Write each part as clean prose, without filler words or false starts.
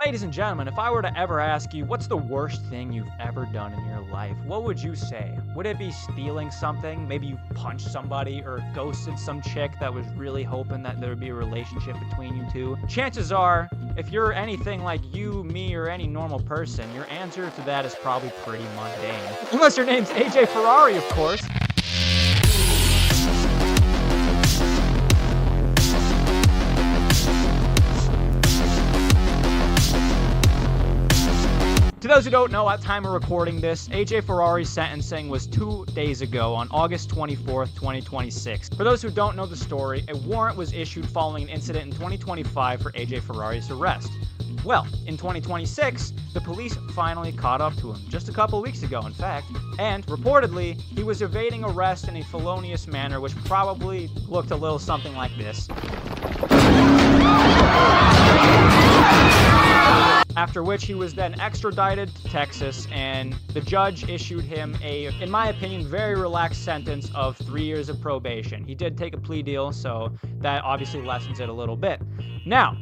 ladies and gentlemen, if I were to ever ask you, what's the worst thing you've ever done in your life? What would you say? Would it be stealing something? Maybe you punched somebody or ghosted some chick that was really hoping that there would be a relationship between you two? Chances are, if you're anything like you, me, or any normal person, your answer to that is probably pretty mundane. Unless your name's AJ Ferrari, of course. To those who don't know, at time of recording this, AJ Ferrari's sentencing was 2 days ago on August 24th, 2026. For those who don't know the story, a warrant was issued following an incident in 2025 for AJ Ferrari's arrest. Well, in 2026, the police finally caught up to him, just a couple weeks ago, in fact, and reportedly, he was evading arrest in a felonious manner, which probably looked a little something like this. After which he was then extradited to Texas, and the judge issued him a, in my opinion, very relaxed sentence of 3 years of probation. He did take a plea deal, so that obviously lessens it a little bit. Now,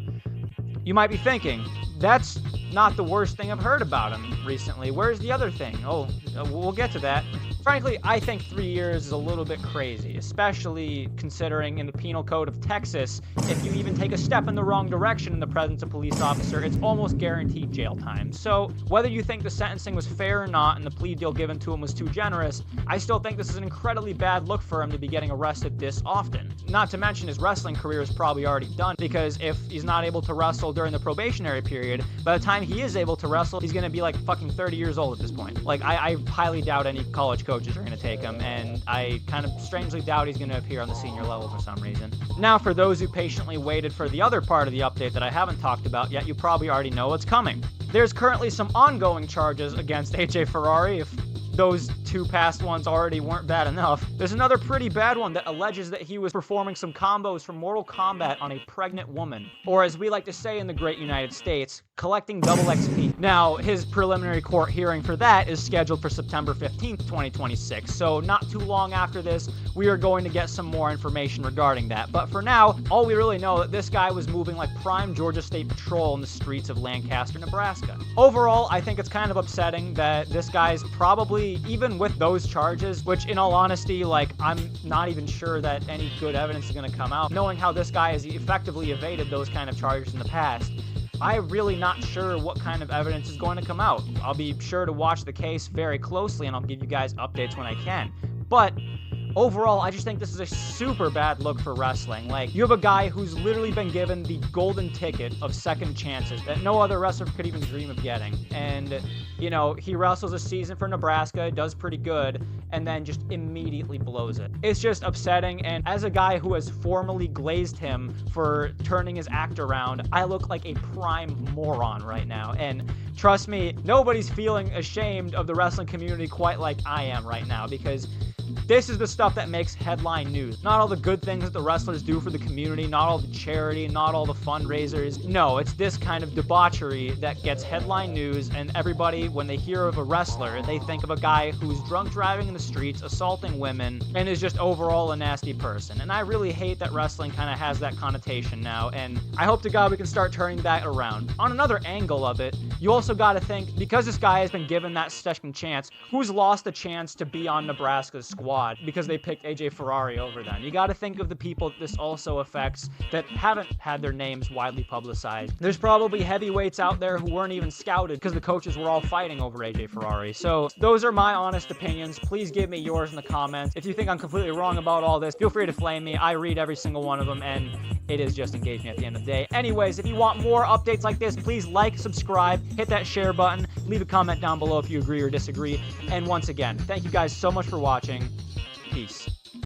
you might be thinking, that's not the worst thing I've heard about him recently. Where's the other thing? Oh, we'll get to that. Frankly, I think 3 years is a little bit crazy, especially considering in the penal code of Texas, if you even take a step in the wrong direction in the presence of a police officer, it's almost guaranteed jail time. So whether you think the sentencing was fair or not and the plea deal given to him was too generous, I still think this is an incredibly bad look for him to be getting arrested this often. Not to mention his wrestling career is probably already done, because if he's not able to wrestle during the probationary period, by the time he is able to wrestle, he's going to be like fucking 30 years old at this point. Like, I highly doubt any college coaches are going to take him, and I kind of strangely doubt he's going to appear on the senior level for some reason. Now, for those who patiently waited for the other part of the update that I haven't talked about yet, you probably already know what's coming. There's currently some ongoing charges against AJ Ferrari, if those two past ones already weren't bad enough. There's another pretty bad one that alleges that he was performing some combos from Mortal Kombat on a pregnant woman, or as we like to say in the great United States, collecting double XP. Now, his preliminary court hearing for that is scheduled for September 15th, 2026, so not too long after this, we are going to get some more information regarding that. But for now, all we really know that this guy was moving like prime Georgia State Patrol in the streets of Lancaster, Nebraska. Overall, I think it's kind of upsetting that this guy's probably, even with those charges, which in all honesty, like, I'm not even sure that any good evidence is going to come out, knowing how this guy has effectively evaded those kind of charges in the past. I'm really not sure what kind of evidence is going to come out. I'll be sure to watch the case very closely, and I'll give you guys updates when I can. But overall, I just think this is a super bad look for wrestling. Like, you have a guy who's literally been given the golden ticket of second chances that no other wrestler could even dream of getting. And, you know, he wrestles a season for Nebraska, does pretty good, and then just immediately blows it. It's just upsetting, and as a guy who has formally glazed him for turning his act around, I look like a prime moron right now. And trust me, nobody's feeling ashamed of the wrestling community quite like I am right now, because this is the stuff that makes headline news. Not all the good things that the wrestlers do for the community, not all the charity, not all the fundraisers. No, it's this kind of debauchery that gets headline news, and everybody, when they hear of a wrestler, they think of a guy who's drunk driving in the streets, assaulting women, and is just overall a nasty person. And I really hate that wrestling kind of has that connotation now, and I hope to God we can start turning that around. On another angle of it, you also got to think, because this guy has been given that second chance, who's lost the chance to be on Nebraska's squad because they picked AJ Ferrari over them? You got to think of the people this also affects that haven't had their names widely publicized. There's probably heavyweights out there who weren't even scouted because the coaches were all fighting over AJ Ferrari. So those are my honest opinions. Please give me yours in the comments. If you think I'm completely wrong about all this, feel free to flame me. I read every single one of them, and it is just engaging at the end of the day. Anyways, if you want more updates like this, please like, subscribe, hit that share button, leave a comment down below if you agree or disagree. And once again, thank you guys so much for watching. Peace.